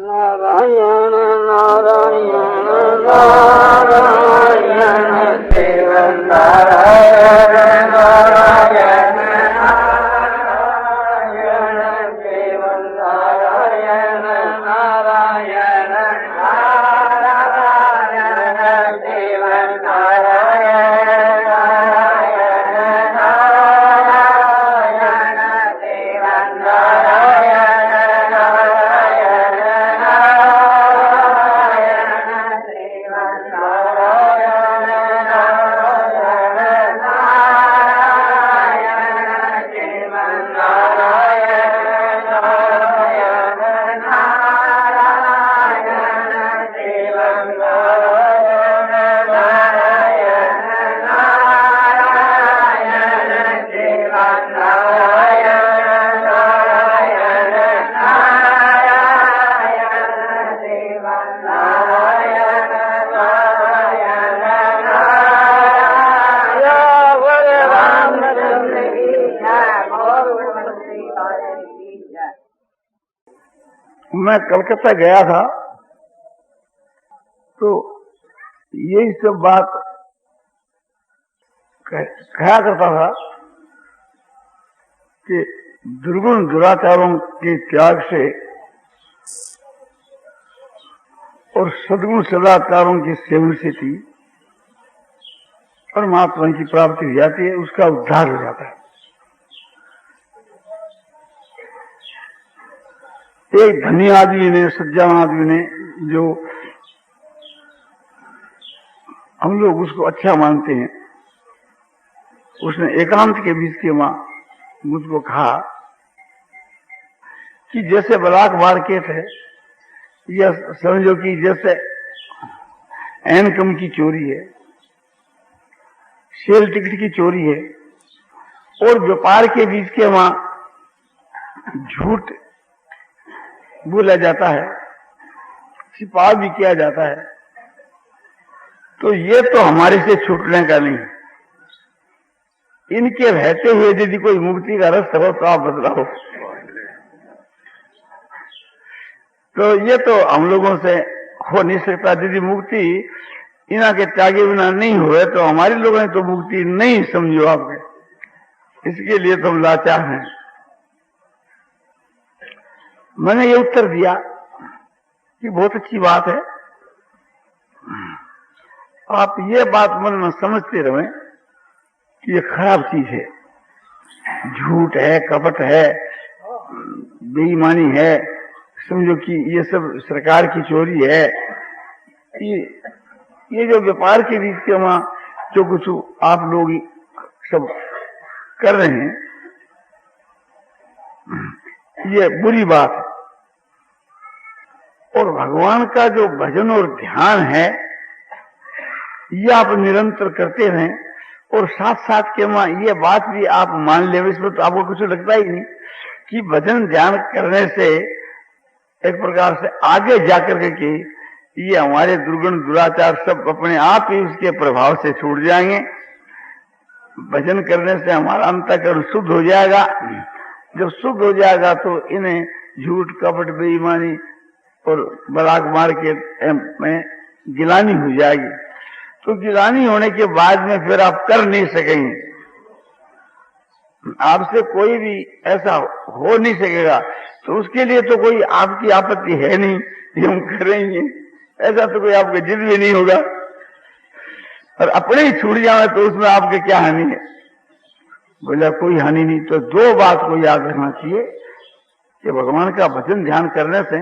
नारायण नारायण नारायण शिव नारायण नारायण नारायण शिव नारायण नारायण नारायण शिव नारायण नारायण नारायण शिव नारायण मैं कलकत्ता गया था तो यही सब बात कहा करता था कि दुर्गुण दुराचारों के त्याग से और सद्गुण सदाचारों के सेवन से थी परमात्मा की प्राप्ति हो जाती है, उसका उद्धार हो जाता है। एक धनी आदमी ने, सज्जन आदमी ने, जो हम लोग उसको अच्छा मानते हैं, उसने एकांत के बीच के मां मुझको कहा कि जैसे ब्लैक मार्केट है या समझो कि जैसे इनकम की चोरी है, सेल टिकट की चोरी है, और व्यापार के बीच के वहां झूठ बोला जाता है, छिपा भी किया जाता है, तो ये तो हमारे से छूटने का नहीं है। इनके रहते हुए यदि कोई मुक्ति का रास्ता हो तो आप बदलाओ। तो ये तो हम लोगों से हो नहीं सकता। यदि मुक्ति इना के त्यागे बिना नहीं हुए तो हमारे लोगों ने तो मुक्ति नहीं समझो आपने, इसके लिए तो हम लाचार हैं। मैंने ये उत्तर दिया कि बहुत अच्छी बात है, आप ये बात मन में समझते रहें कि ये खराब चीज है, झूठ है, कपट है, बेईमानी है, समझो कि ये सब सरकार की चोरी है, ये जो व्यापार के बीच के वहां जो कुछ आप लोग सब कर रहे हैं, ये बुरी बात है। और भगवान का जो भजन और ध्यान है ये आप निरंतर करते रहें, और साथ साथ के वहां ये बात भी आप मान ले, इसमें तो आपको कुछ लगता ही नहीं कि भजन ध्यान करने से एक प्रकार से आगे जाकर के ये हमारे दुर्गुण दुराचार सब अपने आप ही उसके प्रभाव से छूट जाएंगे। भजन करने से हमारा अंतःकरण शुद्ध हो जाएगा। जब शुद्ध हो जाएगा तो इन्हें झूठ, कपट, बेईमानी और ब्लैक मार्केट में गिलानी हो जाएगी। तो गिलानी होने के बाद में फिर आप कर नहीं सकेंगे, आपसे कोई भी ऐसा हो नहीं सकेगा। तो उसके लिए तो कोई आपकी आपत्ति है नहीं, हम करेंगे, ऐसा तो कोई आपका जिद भी नहीं होगा। और अपने ही छूट जाए तो उसमें आपके क्या हानि है? बोला कोई हानि नहीं। तो दो बात को याद रखना चाहिए कि भगवान का भजन ध्यान करने से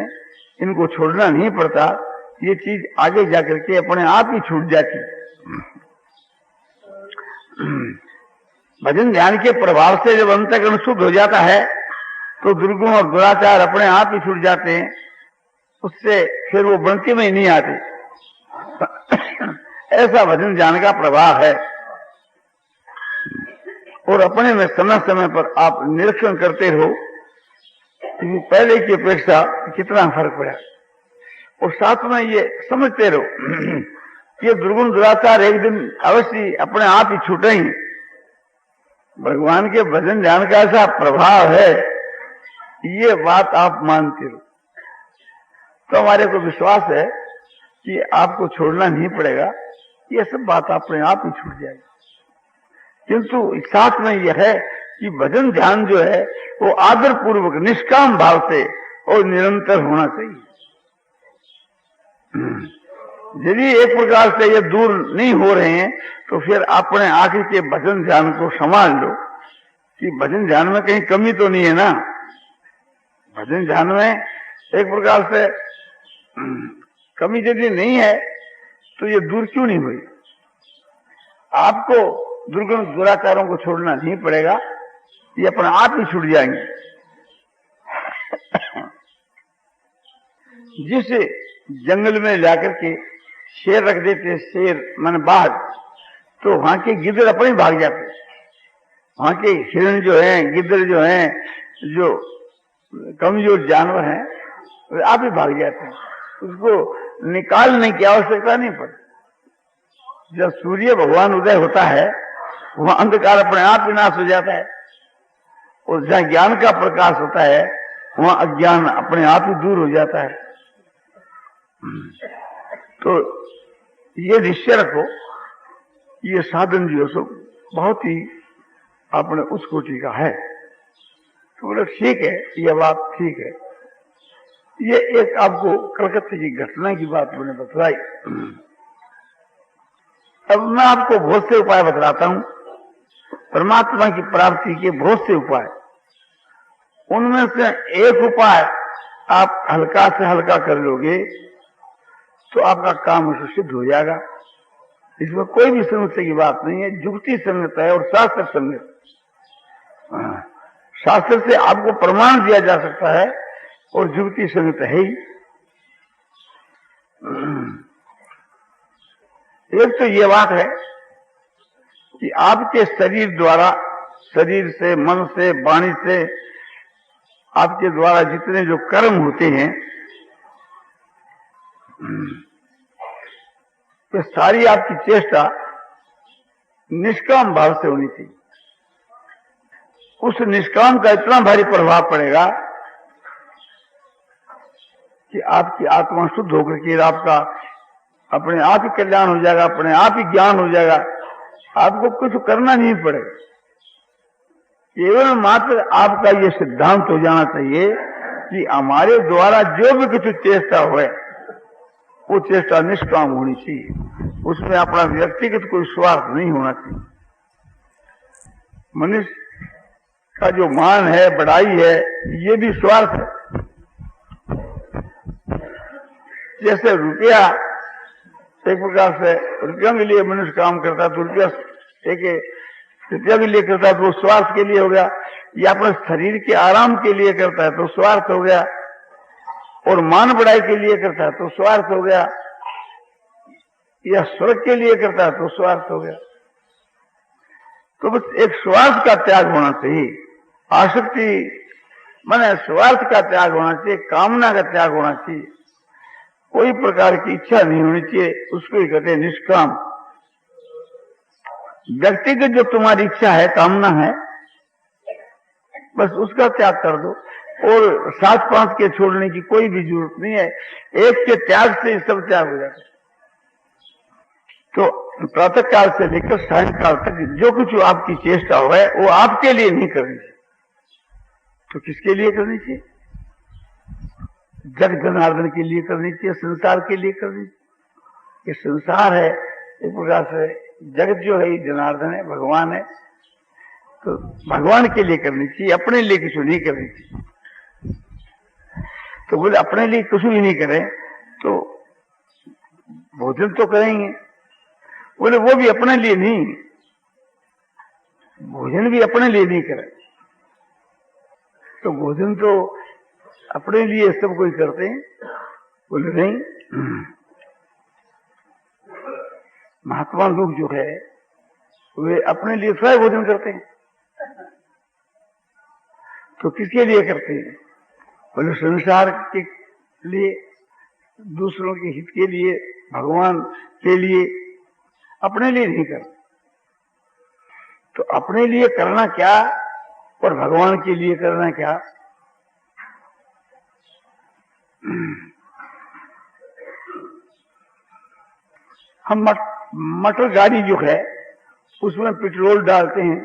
इनको छोड़ना नहीं पड़ता, ये चीज आगे जाकर के अपने आप ही छूट जाती। भजन ध्यान के प्रभाव से जब अंतःकरण शुद्ध हो जाता है तो दुर्गुण और दुराचार अपने आप ही छूट जाते हैं, उससे फिर वो बनती में ही नहीं आते। ऐसा भजन ध्यान का प्रभाव है। और अपने में समय समय पर आप निरीक्षण करते रहो कि पहले की अपेक्षा कितना फर्क पड़ा, और साथ में ये समझते रहो ये दुर्गुण दुराचार एक दिन अवश्य अपने आप ही छूटेंगे। भगवान के भजन ध्यान का ऐसा प्रभाव है, ये बात आप मानते रहो। तो हमारे को विश्वास है कि आपको छोड़ना नहीं पड़ेगा, ये सब बात अपने आप ही छूट जाएगी। किंतु साथ में यह है कि भजन ध्यान जो है वो आदर पूर्वक निष्काम भाव से और निरंतर होना चाहिए। यदि एक प्रकार से ये दूर नहीं हो रहे हैं तो फिर अपने आखिर के भजन ध्यान को संभाल लो कि भजन ध्यान में कहीं कमी तो नहीं है ना। भजन ध्यान में एक प्रकार से कमी यदि नहीं है तो ये दूर क्यों नहीं हुई। आपको दुर्गुण दुराचारों को छोड़ना नहीं पड़ेगा, ये अपने आप ही छूट जाएंगे। जिस जंगल में जाकर के शेर रख देते, शेर मन बाघ, तो वहां के गिद्ध अपने भाग जाते। वहां के हिरण जो हैं, गिद्ध जो हैं, जो कमजोर जानवर हैं, वे आप ही भाग जाते हैं। उसको निकालने की आवश्यकता नहीं पड़ती। जब सूर्य भगवान उदय होता है वहां अंधकार अपने आप विनाश हो जाता है, और जहां ज्ञान का प्रकाश होता है वहां अज्ञान अपने आप ही दूर हो जाता है। तो ये निश्चय रखो, ये साधन जो सो बहुत ही अपने उस कोटि का है। तो बोले ठीक है, ये बात ठीक है। ये एक आपको कलकत्ते की घटना की बात मैंने बतलाई। अब मैं आपको बहुत से उपाय बतलाता हूं, परमात्मा की प्राप्ति के बहुत से उपाय। उनमें से एक उपाय आप हल्का से हल्का कर लोगे तो आपका काम उससे सिद्ध हो जाएगा। इसमें कोई भी समस्या की बात नहीं है, जुक्ति संगत है और शास्त्र संगत। शास्त्र से आपको प्रमाण दिया जा सकता है और जुक्ति संगत है ही। एक तो ये बात है कि आपके शरीर द्वारा, शरीर से, मन से, वाणी से आपके द्वारा जितने जो कर्म होते हैं, तो सारी आपकी चेष्टा निष्काम भाव से होनी चाहिए। उस निष्काम का इतना भारी प्रभाव पड़ेगा कि आपकी आत्मा शुद्ध होकर के आपका अपने आप ही कल्याण हो जाएगा, अपने आप ही ज्ञान हो जाएगा। आपको कुछ करना नहीं पड़ेगा। केवल मात्र आपका ये सिद्धांत हो जाना चाहिए कि हमारे द्वारा जो भी कुछ चेष्टा हुए वो चेष्टा निष्काम होनी चाहिए। उसमें अपना व्यक्तिगत कोई स्वार्थ नहीं होना चाहिए। मनुष्य का जो मान है, बड़ाई है, ये भी स्वार्थ है। जैसे रुपया, एक प्रकार से रुपया के लिए मनुष्य काम करता है, तो रुपया के लिए करता है तो वो स्वार्थ के लिए हो गया। या अपने शरीर के आराम के लिए करता है तो स्वार्थ हो गया, और मान बढ़ाई के लिए करता है तो स्वार्थ हो गया, या स्वर्ग के लिए करता है तो स्वार्थ हो गया। तो बस एक स्वार्थ का त्याग होना चाहिए। आसक्ति माने स्वार्थ का त्याग होना चाहिए, कामना का त्याग होना चाहिए। कोई प्रकार की इच्छा नहीं होनी चाहिए, उसको ही कहते हैं निष्काम। व्यक्तिगत जो तुम्हारी इच्छा है, कामना है, बस उसका त्याग कर दो, और 7-5 के छोड़ने की कोई भी जरूरत नहीं है। एक के त्याग से सब त्याग हो जाता है। तो प्रातः काल से लेकर सायंकाल तक जो कुछ आपकी चेष्टा हो है वो आपके लिए नहीं करनी चाहिए। तो किसके लिए करनी चाहिए? जग जनार्दन के लिए करनी चाहिए, संसार के लिए करनी चाहिए। ये संसार है, एक प्रकार से जगत जो है जनार्दन है, भगवान है, तो भगवान के लिए करनी चाहिए, अपने लिए कुछ नहीं करनी चाहिए। तो बोले अपने लिए कुछ भी नहीं करें तो भोजन तो करेंगे। बोले वो भी अपने लिए नहीं, भोजन भी अपने लिए नहीं करें। तो भोजन तो अपने लिए सब कोई करते हैं। बोले नहीं, महात्मा लोग जो है वे अपने लिए स्वयं भोजन करते हैं। तो किसके लिए करते हैं? बोले संसार के लिए, दूसरों के हित के लिए, भगवान के लिए, अपने लिए नहीं करते। तो अपने लिए करना क्या और भगवान के लिए करना क्या? हम मोटर गाड़ी जो है उसमें पेट्रोल डालते हैं,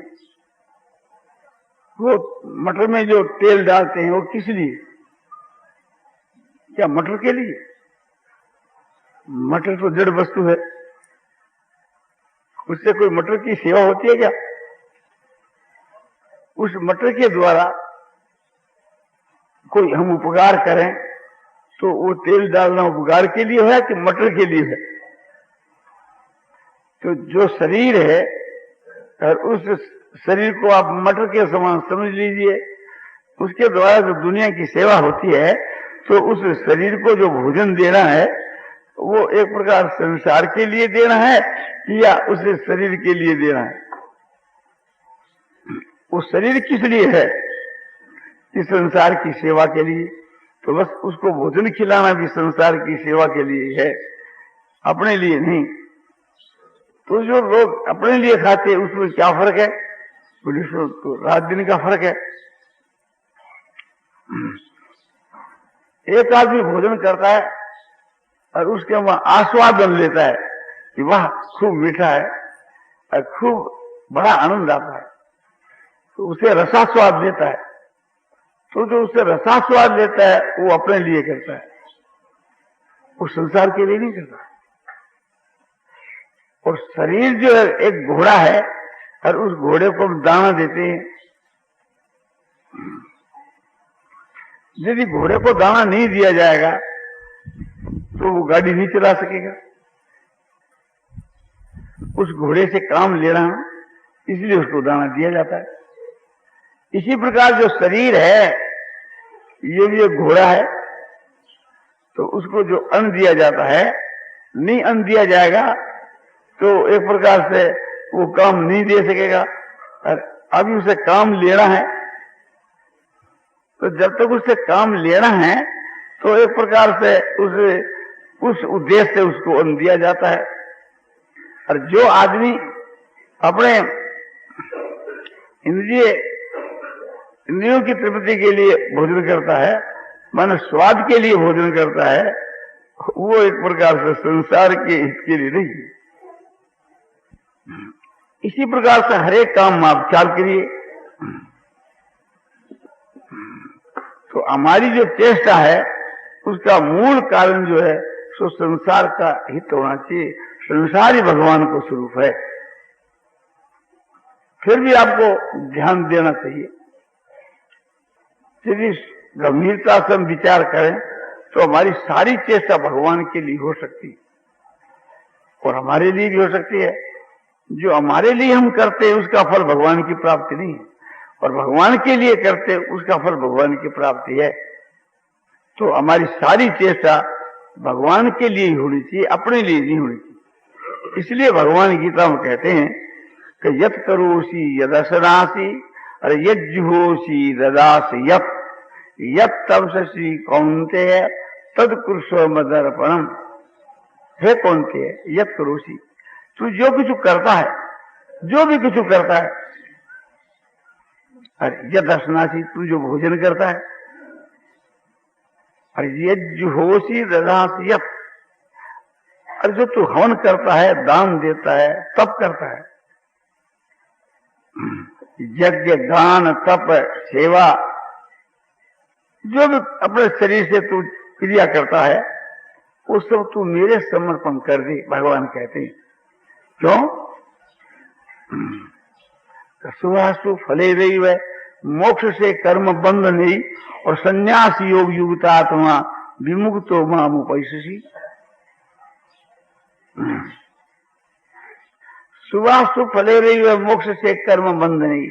वो मटर में जो तेल डालते हैं वो किस लिए? क्या मटर के लिए? मटर तो जड़ वस्तु है, उससे कोई मटर की सेवा होती है क्या? उस मटर के द्वारा कोई हम उपकार करें तो वो तेल डालना उपकार के लिए है कि मटर के लिए है? तो जो शरीर है और उस शरीर को आप मटर के समान समझ लीजिए, उसके द्वारा जो दुनिया की सेवा होती है, तो उस शरीर को जो भोजन देना है वो एक प्रकार संसार के लिए देना है या उस शरीर के लिए देना है? वो शरीर किस लिए है? कि संसार की सेवा के लिए। तो बस उसको भोजन खिलाना भी संसार की सेवा के लिए है, अपने लिए नहीं। तो जो लोग अपने लिए खाते हैं उसमें क्या फर्क है? पुलिस तो रात दिन का फर्क है। एक आदमी भोजन करता है और उसके वहां आस्वादन लेता है कि वाह खूब मीठा है और खूब बड़ा आनंद आता है, तो उसे रसास्वाद लेता है। तो जो उसे रसास्वाद लेता है वो अपने लिए करता है, वो संसार के लिए नहीं करता। और शरीर जो है एक घोड़ा है और उस घोड़े को हम दाना देते हैं। यदि घोड़े को दाना नहीं दिया जाएगा तो वो गाड़ी नहीं चला सकेगा। उस घोड़े से काम लेना, इसलिए उसको दाना दिया जाता है। इसी प्रकार जो शरीर है ये भी एक घोड़ा है, तो उसको जो अन्न दिया जाता है, नहीं अन्न दिया जाएगा तो एक प्रकार से वो काम नहीं दे सकेगा। और अभी उसे काम लेना है, तो जब तक उसे काम लेना है तो एक प्रकार से उस उद्देश्य से उसको अन्न दिया जाता है। और जो आदमी अपने इंद्रियों की तृप्ति के लिए भोजन करता है, माने स्वाद के लिए भोजन करता है, वो एक प्रकार से संसार के हित के लिए नहीं। इसी प्रकार से हर एक काम आप ख्याल करिए। तो हमारी जो चेष्टा है उसका मूल कारण जो है सो संसार का हित होना चाहिए। संसार ही भगवान को स्वरूप है। फिर भी आपको ध्यान देना चाहिए। यदि गंभीरता से हम विचार करें तो हमारी सारी चेष्टा भगवान के लिए हो सकती है और हमारे लिए भी हो सकती है। जो हमारे लिए हम करते हैं उसका फल भगवान की प्राप्ति नहीं है, और भगवान के लिए करते हैं उसका फल भगवान की प्राप्ति है। तो हमारी सारी चेष्टा भगवान के लिए ही होनी चाहिए, अपने लिए नहीं होनी चाहिए। इसलिए भगवान गीता में कहते हैं कि यत् करोषि यदशनासि और यज्जुहोषि ददासि यत् तपसि कौन्तेय तद कुरुष्व मदर्पणम। हे कौन्तेय, यत् करोषि, तू जो कुछ करता है, जो भी कुछ करता है, और यदशनासि, तू जो भोजन करता है, और यज्जुहोषि ददासि यत्, और जो तू हवन करता है, दान देता है, तप करता है, यज्ञ गान तप सेवा, जो भी अपने शरीर से तू क्रिया करता है वो सब तू मेरे समर्पण कर दे। भगवान कहते हैं क्यों? सुहासु फले रही वह मोक्ष से कर्म बंध नहीं, और संन्यास योग युक्तात्मा विमुक्तो माम उपैसि। सुवासु फले रही वह मोक्ष से कर्म बंध नहीं,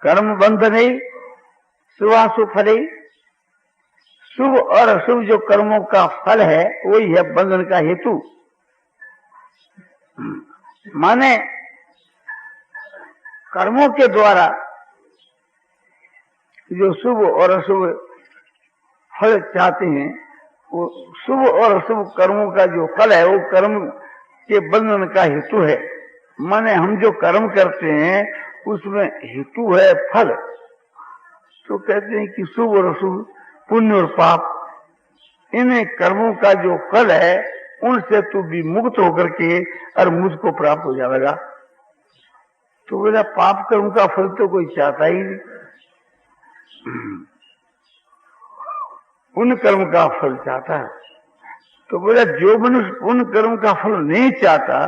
कर्म बंध नहीं, सुवासु फले, शुभ और अशुभ जो कर्मों का फल है वही है बंधन का हेतु। माने कर्मों के द्वारा जो शुभ और अशुभ फल चाहते हैं, वो शुभ और अशुभ कर्मों का जो फल है वो कर्म के बंधन का हेतु है। माने हम जो कर्म करते हैं उसमें हेतु है फल। तो कहते हैं कि शुभ और अशुभ, पुण्य और पाप, इन कर्मों का जो फल है उनसे तू भी मुक्त होकर के और मुझको प्राप्त हो जाएगा। तो बोला पाप कर्म का फल तो कोई चाहता ही नहीं, पुण्य कर्म का फल चाहता है। तो बोला जो मनुष्य पुण्य कर्म का फल नहीं चाहता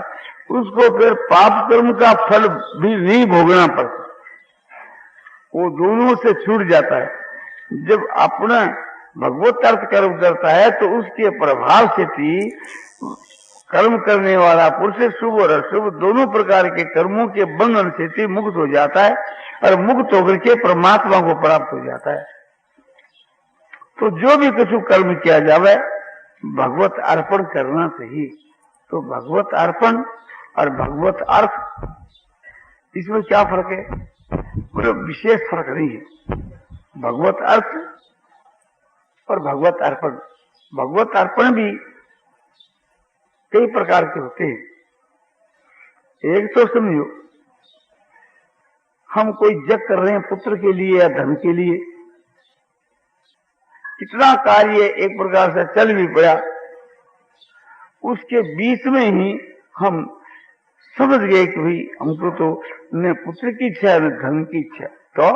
उसको फिर पाप कर्म का फल भी नहीं भोगना पड़ता, वो दोनों से छूट जाता है। जब अपना भगवत अर्थ कर्म करता है तो उसके प्रभाव से भी कर्म करने वाला पुरुष शुभ और अशुभ दोनों प्रकार के कर्मों के बंधन से भी मुक्त हो जाता है और मुक्त होकर के परमात्मा को प्राप्त हो जाता है। तो जो भी कुछ कर्म किया जावे भगवत अर्पण करना चाहिए। तो भगवत अर्पण और भगवत अर्थ इसमें क्या फर्क है? बोले विशेष फर्क नहीं है। भगवत अर्थ और भगवत अर्पण, भगवत अर्पण भी कई प्रकार के होते हैं। एक तो समझो हम कोई जग कर रहे हैं पुत्र के लिए या धन के लिए, कितना कार्य एक प्रकार से चल भी पड़ा, उसके बीच में ही हम समझ गए कि भाई हमको तो न पुत्र की इच्छा है न धन की इच्छा, तो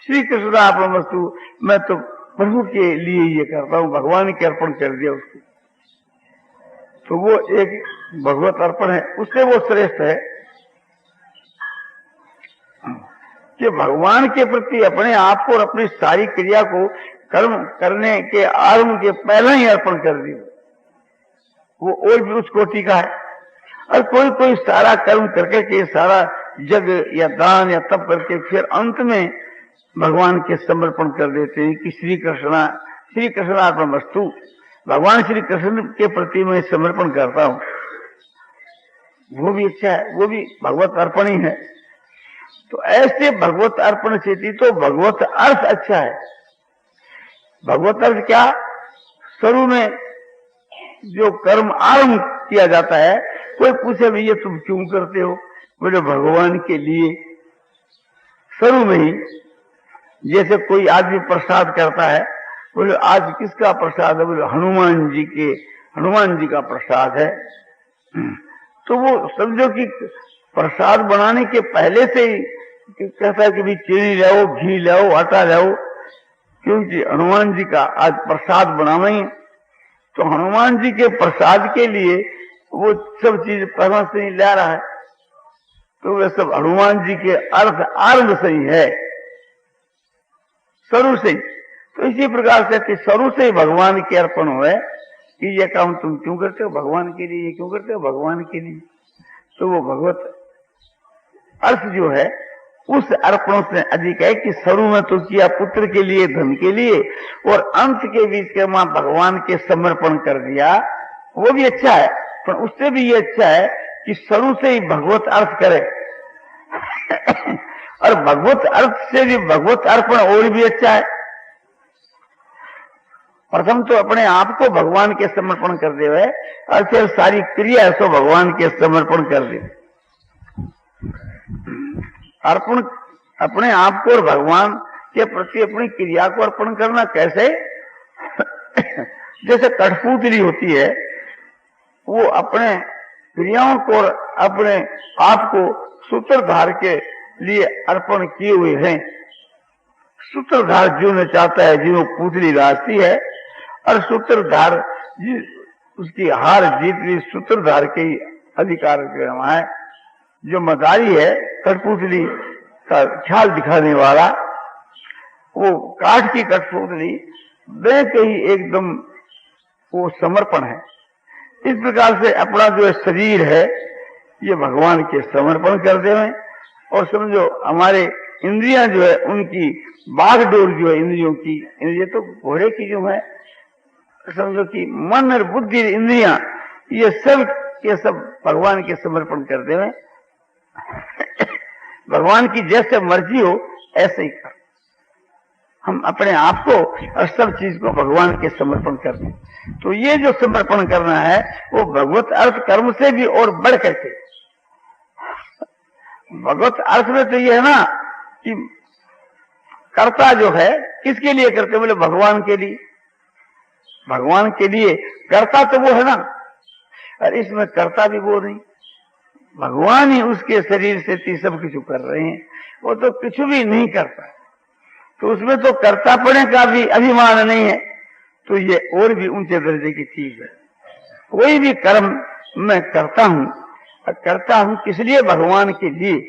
श्री कृष्ण अर्पण वस्तु मैं तो प्रभु के लिए ये करता हूं, भगवान के अर्पण कर दिया उसको, तो वो एक भगवत अर्पण है। उससे वो श्रेष्ठ है कि भगवान के प्रति अपने आप को और अपनी सारी क्रिया को कर्म करने के आरंभ के पहले ही अर्पण कर दिया, वो और भी उस कोटि का है। और कोई कोई सारा कर्म करके के सारा जग या दान या तप करके फिर अंत में भगवान के समर्पण कर देते हैं कि श्री कृष्णार्पण वस्तु, भगवान श्री कृष्ण के प्रति मैं समर्पण करता हूं। वो भी अच्छा है, वो भी भगवत अर्पण ही है। तो ऐसे भगवत अर्पण से तो भगवत अर्थ अच्छा है। भगवत अर्थ क्या? शुरू में जो कर्म आरंभ किया जाता है, कोई पूछे भैया तुम क्यों करते हो? बोले भगवान के लिए। शुरू में ही जैसे कोई आदमी प्रसाद करता है, बोले आज किसका प्रसाद है? बोले हनुमान जी का प्रसाद है। तो वो समझो कि प्रसाद बनाने के पहले से ही कहता है कि भाई चीनी लाओ, घी लाओ, आटा लाओ, क्योंकि हनुमान जी का आज प्रसाद बनाना ही है। तो हनुमान जी के प्रसाद के लिए वो सब चीज पहले से ही ला रहा है, तो वे सब हनुमान जी के अर्थ आरंभ से ही है, शुरू से ही। तो इसी प्रकार से कि शुरू से ही भगवान के अर्पण हुए कि ये काम तुम क्यों करते हो? भगवान के लिए। ये क्यों करते हो? भगवान के लिए। तो वो भगवत अर्थ जो है उस अर्पण से अधिक है कि शुरू में तो किया पुत्र के लिए, धन के लिए, और अंत के बीच के मां भगवान के समर्पण कर दिया, वो भी अच्छा है। पर उससे भी ये अच्छा है कि शुरू से ही भगवत अर्थ करे और भगवत अर्थ से भी भगवत अर्पण और भी अच्छा है। प्रथम तो अपने आप को भगवान के समर्पण कर दे हुए और फिर सारी क्रिया सो भगवान के समर्पण कर दे। अर्पण अपने आप को और भगवान के प्रति अपनी क्रिया को अर्पण करना कैसे? जैसे कठपुतली होती है, वो अपने क्रियाओं को और अपने आप को सूत्रधार के लिए अर्पण किए हुए हैं। सूत्रधार जो न चाहता है, जो पुतली रास्ती है, और सूत्रधार उसकी हार जीत भी सूत्रधार के ही अधिकार है। जो मदारी है, कठपुतली का ख्याल दिखाने वाला, वो काठ की कठपुतली वे के ही एकदम वो समर्पण है। इस प्रकार से अपना जो शरीर है ये भगवान के समर्पण कर देवे, और समझो हमारे इंद्रियां जो है उनकी बागडोर जो है इंद्रियों की, इंद्रिय तो घोड़े की जो है, समझो कि मन और बुद्धि इंद्रियां ये सब के सब भगवान के समर्पण कर देवे। भगवान की जैसे मर्जी हो ऐसे ही कर, हम अपने आप को और सब चीज को भगवान के समर्पण कर दें। तो ये जो समर्पण करना है वो भगवत अर्थ कर्म से भी और बढ़ करके। भगवत अर्थ में तो ये है ना कि कर्ता जो है किसके लिए करते? बोले भगवान के लिए। भगवान के लिए कर्ता तो वो है ना, और इसमें करता भी वो नहीं, भगवान ही उसके शरीर से सब कुछ कर रहे हैं, वो तो कुछ भी नहीं करता, तो उसमें तो कर्तापने का भी अभिमान नहीं है। तो ये और भी ऊंचे दर्जे की चीज है। कोई भी कर्म मैं करता हूं, और करता हूं किस लिए? भगवान के लिए,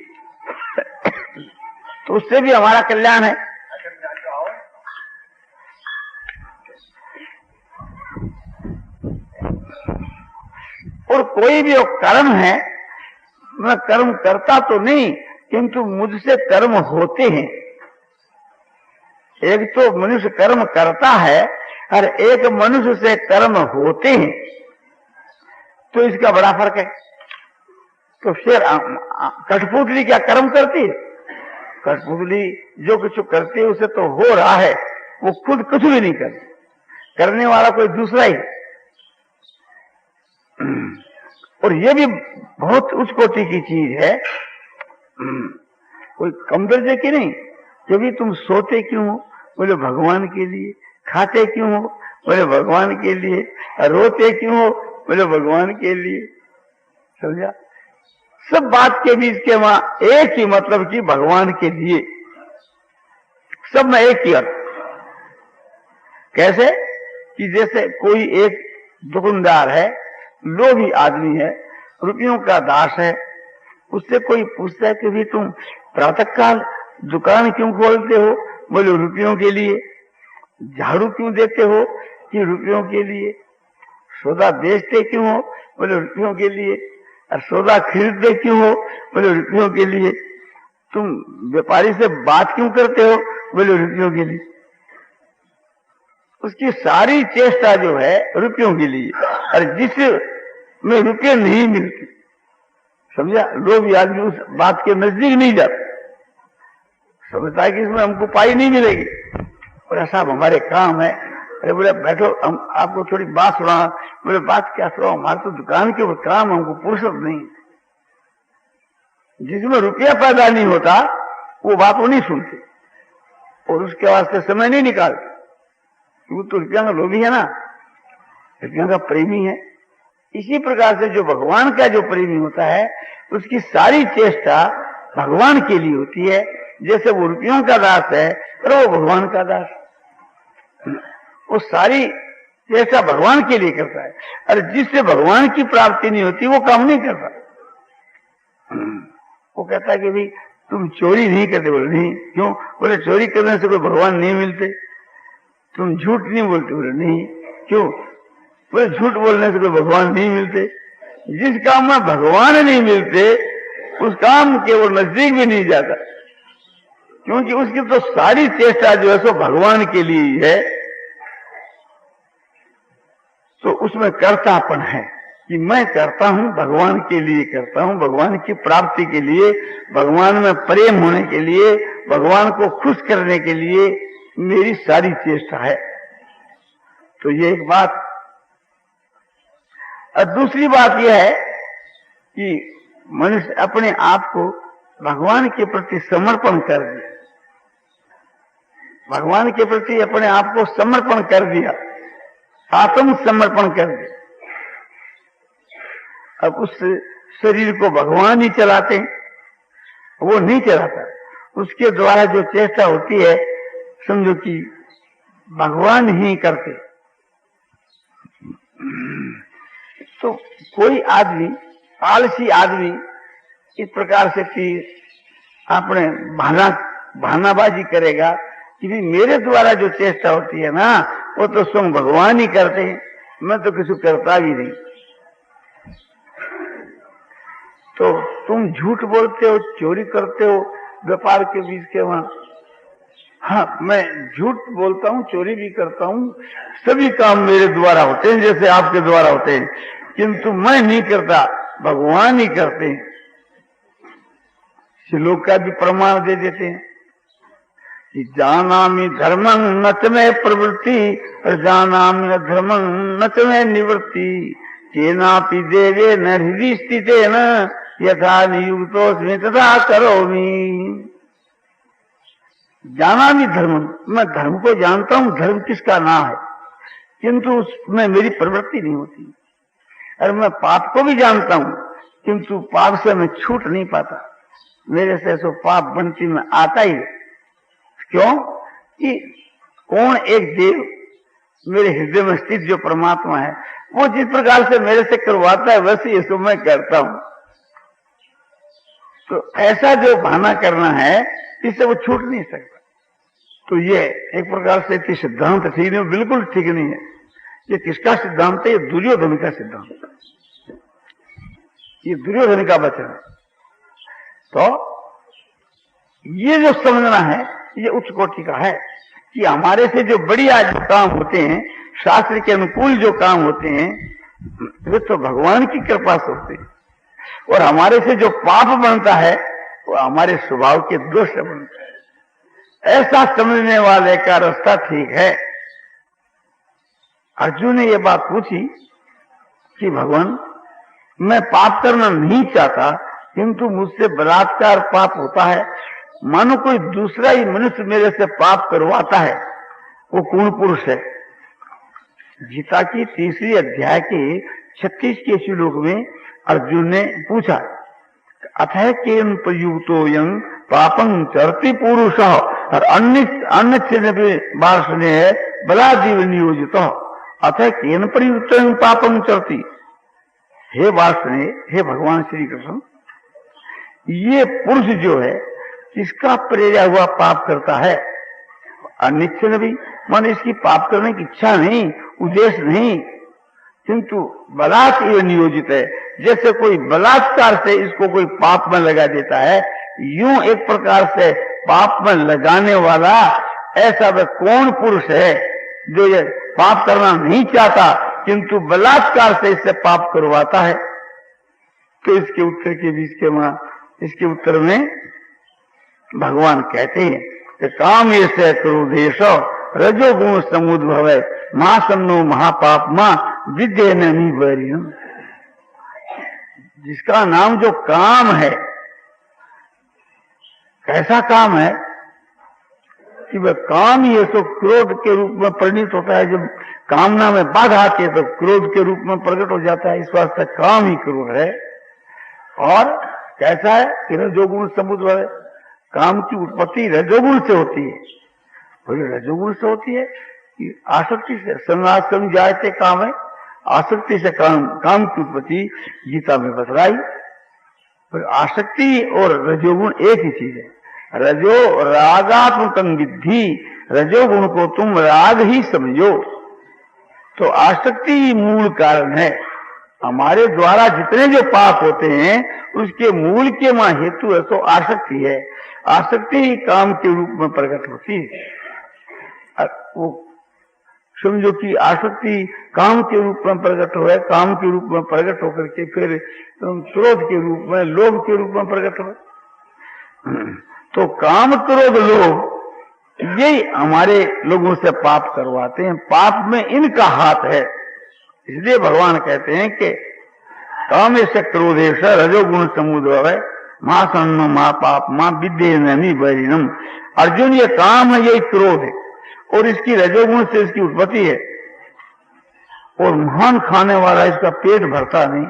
तो उससे भी हमारा कल्याण है। और कोई भी कर्म है, मैं कर्म करता तो नहीं, किंतु मुझसे कर्म होते हैं। एक तो मनुष्य कर्म करता है और एक मनुष्य से कर्म होते हैं, तो इसका बड़ा फर्क है। तो फिर कठपुतली क्या कर्म करती है? कठपुतली जो कुछ करती है उसे तो हो रहा है, वो खुद कुछ भी नहीं करती, करने वाला कोई दूसरा ही। और ये भी बहुत उच्च कोटि की चीज है, कोई कम दर्जे की नहीं। क्योंकि तुम सोते क्यों हो? बोले भगवान के लिए। खाते क्यों हो? बोले भगवान के लिए। रोते क्यों हो? बोले भगवान के लिए। समझा? सब बात के बीच के वहां एक ही मतलब कि भगवान के लिए, सब में एक ही अर्थ। कैसे कि जैसे कोई एक दुकानदार है, लोभी आदमी है, रुपयों का दास है, उससे कोई पूछता है कि भी तुम प्रातःकाल दुकान क्यों खोलते हो? बोले रुपयों के लिए। झाड़ू क्यों देते हो? कि रुपयों के लिए। सौदा बेचते क्यों हो? बोले रुपयों के लिए। और सौदा खरीदते क्यों हो? बोले रुपयों के लिए। तुम व्यापारी से बात क्यों करते हो? बोले रुपयों के लिए। उसकी सारी चेष्टा जो है रुपयों के लिए, और जिसमें रुपये नहीं मिलते, समझा, लोग आदमी उस बात के नजदीक नहीं जाते, समझता है कि इसमें हमको पाई नहीं मिलेगी। और ऐसा हमारे काम है। अरे बोले बैठो, हम आपको थोड़ी बात सुना। बोले बात क्या सुनाओ? हमारे तो दुकान के ऊपर काम, हमको फुर्सत नहीं। जिसमें रुपया पैदा नहीं होता वो बात वो नहीं सुनते, और उसके वास्ते समय नहीं निकालते। वो तो रुपया का लोभी है ना, रुपया का प्रेमी है। इसी प्रकार से जो भगवान का जो प्रेमी होता है, उसकी सारी चेष्टा भगवान के लिए होती है। जैसे वो रुपयों का दास है और वो भगवान का दास, वो सारी चेष्टा भगवान के लिए करता है। और जिससे भगवान की प्राप्ति नहीं होती वो काम नहीं करता। वो कहता है कि भाई तुम चोरी नहीं करते। बोले नहीं। क्यों? बोले चोरी करने से कोई भगवान नहीं मिलते। तुम झूठ नहीं बोलते। बोले नहीं। क्यों? बोले झूठ बोलने से कोई भगवान नहीं मिलते। जिस काम में भगवान नहीं मिलते उस काम के वो नजदीक भी नहीं जाता, क्योंकि उसकी तो सारी चेष्टा जो है सो भगवान के लिए ही है। तो उसमें कर्तापन है कि मैं करता हूं, भगवान के लिए करता हूं, भगवान की प्राप्ति के लिए, भगवान में प्रेम होने के लिए, भगवान को खुश करने के लिए मेरी सारी चेष्टा है। तो ये एक बात। और दूसरी बात यह है कि मनुष्य अपने आप को भगवान के प्रति समर्पण कर दे, भगवान के प्रति अपने आप को समर्पण कर दिया, आत्म समर्पण कर दे। अब उस शरीर को भगवान ही चलाते हैं, वो नहीं चलाता। उसके द्वारा जो चेष्टा होती है समझो कि भगवान ही करते। तो कोई आदमी, आलसी आदमी इस प्रकार से कि अपने बहानाबाजी करेगा कि भी मेरे द्वारा जो चेष्टा होती है ना वो तो स्वयं भगवान ही करते हैं, मैं तो किसी करता भी नहीं। तो तुम झूठ बोलते हो, चोरी करते हो व्यापार के बीच के वहां। हाँ, मैं झूठ बोलता हूँ, चोरी भी करता हूँ, सभी काम मेरे द्वारा होते हैं जैसे आपके द्वारा होते हैं, किंतु मैं नहीं करता, भगवान ही करते हैं। श्लोक का भी प्रमाण दे देते हैं कि जानामि धर्मं न च मे प्रवृत्ति और जानामि धर्मं न च मे निवृत्ति केनापि देवेन हृदि स्थितेन यथा नियुक्तोऽस्मि तथा करोमि। जानामि धर्मं, मैं धर्म को जानता हूं, धर्म किसका नाम है, किंतु उसमें मेरी प्रवृत्ति नहीं होती। और मैं पाप को भी जानता हूं, किंतु पाप से मैं छूट नहीं पाता। मेरे से सो पाप बनती में आता ही है। क्यों कि कौन एक देव मेरे हृदय में स्थित जो परमात्मा है, वो जिस प्रकार से मेरे से करवाता है वैसे इसको मैं करता हूं। तो ऐसा जो बहाना करना है, इससे वो छूट नहीं सकता। तो ये एक प्रकार से सिद्धांत ठीक नहीं, बिल्कुल ठीक नहीं है। ये किसका सिद्धांत है? ये दुर्योधन का सिद्धांत, ये दुर्योधन का वचन है। तो ये जो समझना है, ये उच्च कोटि का है कि हमारे से जो बढ़िया जो काम होते हैं, शास्त्र के अनुकूल जो काम होते हैं, वे तो भगवान की कृपा से होते हैं। और हमारे से जो पाप बनता है, वो हमारे स्वभाव के दोष से बनता है। ऐसा समझने वाले का रास्ता ठीक है। अर्जुन ने ये बात पूछी कि भगवान, मैं पाप करना नहीं चाहता, किंतु मुझसे बलात्कार पाप होता है। मानो कोई दूसरा ही मनुष्य मेरे से पाप करवाता है, वो कौन पुरुष है? गीता की 3री अध्याय के 36 के श्लोक में अर्जुन ने पूछा, अथः केन प्रयुक्तो यं पापं चरति पुरुष और अन्य वार्षणे बलादीव नियोजित अथः केन प्रयुक्त पापं चरति। हे वार्षणे, हे भगवान श्री कृष्ण, ये पुरुष जो है किसका प्रेरा हुआ पाप करता है? अनिच्छन भी, मान इसकी पाप करने की इच्छा नहीं, उद्देश्य नहीं, किंतु बलात् ये नियोजित है। जैसे कोई बलात्कार से इसको कोई पाप में लगा देता है, यूं एक प्रकार से पाप में लगाने वाला ऐसा वह कौन पुरुष है जो ये पाप करना नहीं चाहता, किंतु बलात्कार से इससे पाप करवाता है? तो इसके उत्तर के बीच के मां, इसके उत्तर में भगवान कहते हैं कि काम ये से क्रोधेश रजोगुण समुद्भव महासन्नो महापाप मां विद्य नहीं बरियम। जिसका नाम जो काम है, कैसा काम है कि वह काम ये तो क्रोध के रूप में परिणित होता है। जब कामना में बाधा आती है तो क्रोध के रूप में प्रकट हो जाता है। इस वास्ते काम ही क्रोध है। और कैसा है कि रजोगुण समुद्र है, काम की उत्पत्ति रजोगुण से होती है। बोले रजोगुण से होती है कि आसक्ति से, संग जायते काम है, आसक्ति से काम की उत्पत्ति गीता में बतलाई। पर आसक्ति और रजोगुण एक ही चीज है। रजो रागात्मकं विद्धि, रजोगुण को तुम राग ही समझो। तो आसक्ति ही मूल कारण है। हमारे द्वारा जितने जो पाप होते हैं उसके मूल के मां हेतु है तो आसक्ति है। आसक्ति ही काम के रूप में प्रकट होती है। वो समझो कि आसक्ति काम के रूप में प्रकट हो है, काम के रूप में प्रकट होकर के फिर क्रोध के रूप में, लोभ के रूप में प्रकट हो। तो काम, क्रोध, लोभ यही हमारे लोगों से पाप करवाते हैं। पाप में इनका हाथ है। इसलिए भगवान कहते हैं कि काम से क्रोधेश रजोगुण समुद्र है महासन्न महापाप मां विद्ये नमी बरिणम। अर्जुन, ये काम है, यही क्रोध है और इसकी रजोगुण से इसकी उत्पत्ति है। और महान खाने वाला इसका पेट भरता नहीं।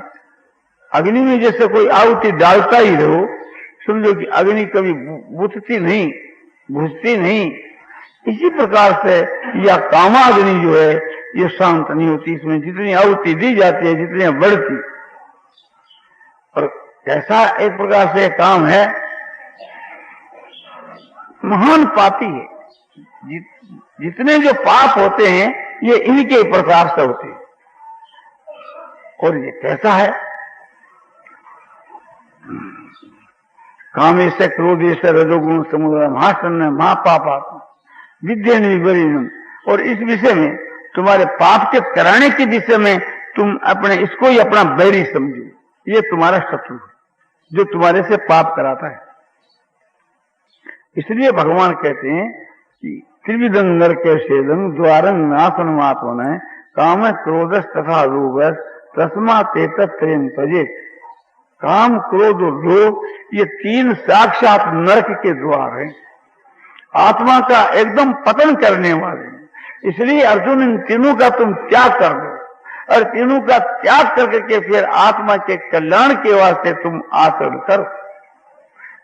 अग्नि में जैसे कोई आहुति डालता ही रहो, समझो कि अग्नि कभी बुझती नहीं, बुझती नहीं। इसी प्रकार से यह कामाग्नि जो है ये शांत नहीं होती। इसमें जितनी आहुति दी जाती है जितनी बढ़ती। और कैसा एक प्रकार से काम है, महान पापी है। जितने जो पाप होते हैं ये इनके प्रकार से होते हैं। और ये कैसा है, कामे से क्रोधे से रजोगुण समुद्र महासन्न महापाप विद्यन विपरीनम। और इस विषय में, तुम्हारे पाप के कराने के विषय में तुम अपने इसको ही अपना बैरी समझो। ये तुम्हारा शत्रु है जो तुम्हारे से पाप कराता है। इसलिए भगवान कहते हैं कि त्रिविधं नरके सेदं द्वारं नाशनमात्मन काम क्रोध तथा लोभ तस्मात् एतत्त्रयं त्यजेत्। काम, क्रोध और लोभ ये तीन साक्षात नरक के द्वार हैं, आत्मा का एकदम पतन करने वाले हैं। इसलिए अर्जुन, इन तीनों का तुम त्याग कर दो। और तीनों का त्याग करके फिर आत्मा के कल्याण के वास्ते तुम आचरण करो।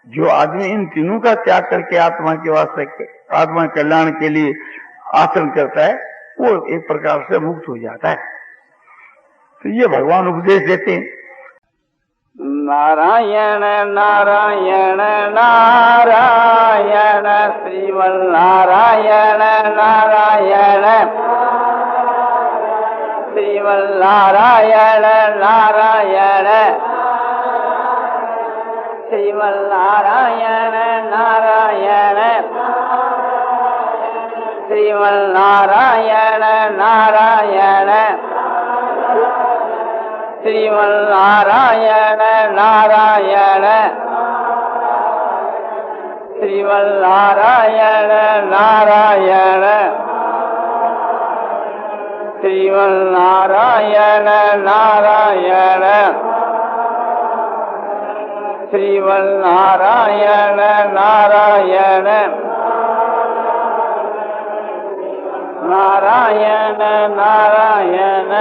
जो आदमी इन तीनों का त्याग करके आत्मा के वास्ते, आत्मा कल्याण के लिए आचरण करता है, वो एक प्रकार से मुक्त हो जाता है। तो ये भगवान उपदेश देते हैं। नारायण नारायण नारायण श्रीमन नारायण नारायण श्रीमन नारायण नारायण श्रीमन नारायण नारायण श्रीमन नारायण नारायण श्रीमन नारायण नारायण श्रीमन नारायण नारायण श्रीमन नारायण नारायण श्रीमन नारायण नारायण नारायण नारायण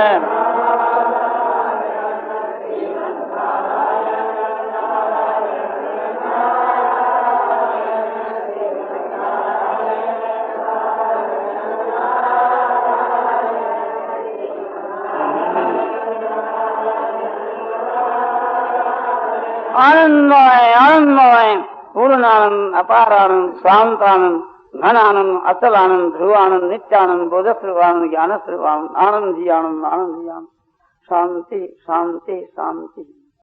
आनंदमय आनंदमय पूर्णानंद अपारानंद शांतानंद घनानंद अचलानंद ध्रुवानंद नित्यानंद बोधस्वरूपानंद ज्ञान स्वरूपानंद आनंद जी आनंद आनंद जी आनंद शांति शांति शांति।